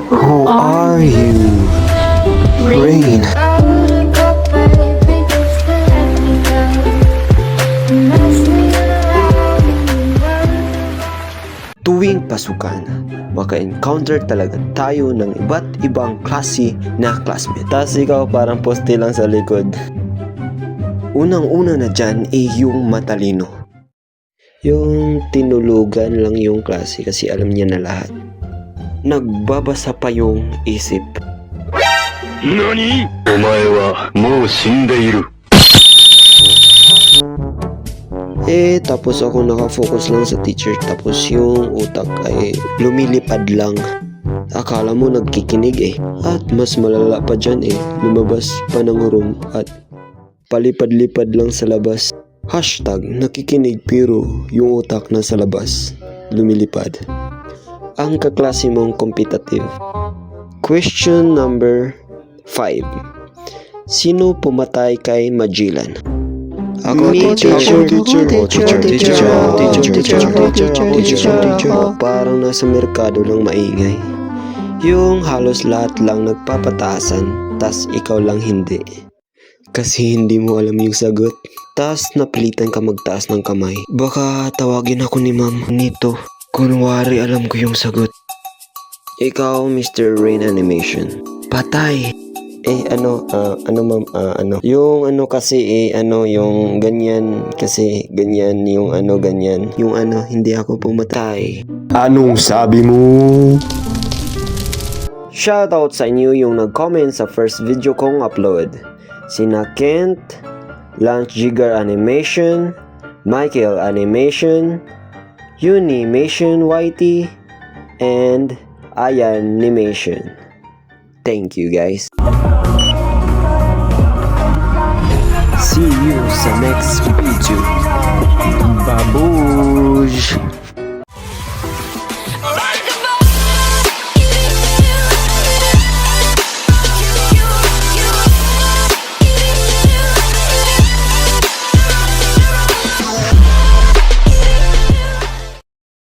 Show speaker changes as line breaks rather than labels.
Who are you? Rain. Tuwing pasukan, maka-encounter talaga tayo ng iba't ibang klase na classmate. Tas ikaw parang poste lang sa likod. Unang-una na dyan ay yung matalino. Yung tinulugan lang yung klase kasi alam niya na lahat. Nagbabasa pa yung isip.
NANI?! Omae wa mou shindeiru.
Tapos ako nakafocus lang sa teacher, tapos yung utak ay lumilipad lang. Akala mo nagkikinig At mas malala pa dyan lumabas pa ng room at palipad-lipad lang sa labas. Hashtag nakikinig pero yung utak nasa labas, lumilipad. Ang kaklase mong competitive. Question number 5. Sino pumatay kay Magellan? Ako, teacher. Parang nasa merkado lang maingay. Yung halos lahat lang nagpapataasan, tas ikaw lang hindi. Kasi hindi mo alam yung sagot. Tas napilitan ka magtaas ng kamay. Baka tawagin ako ni ma'am nito. Kunwari alam ko yung sagot. Ikaw, Mr. Rain Animation. Patay. Ano ma'am, yung kasi yung ganyan kasi ganyan yung ganyan. Yung hindi ako pumatay.
Anong sabi mo?
Shoutout sa inyo yung nag-comment sa first video kong upload. Sina Kent, Lance Jigger Animation, Michael Animation, Unimation YT, and Ayan Animation. Thank you guys. See you sa next video. Babush!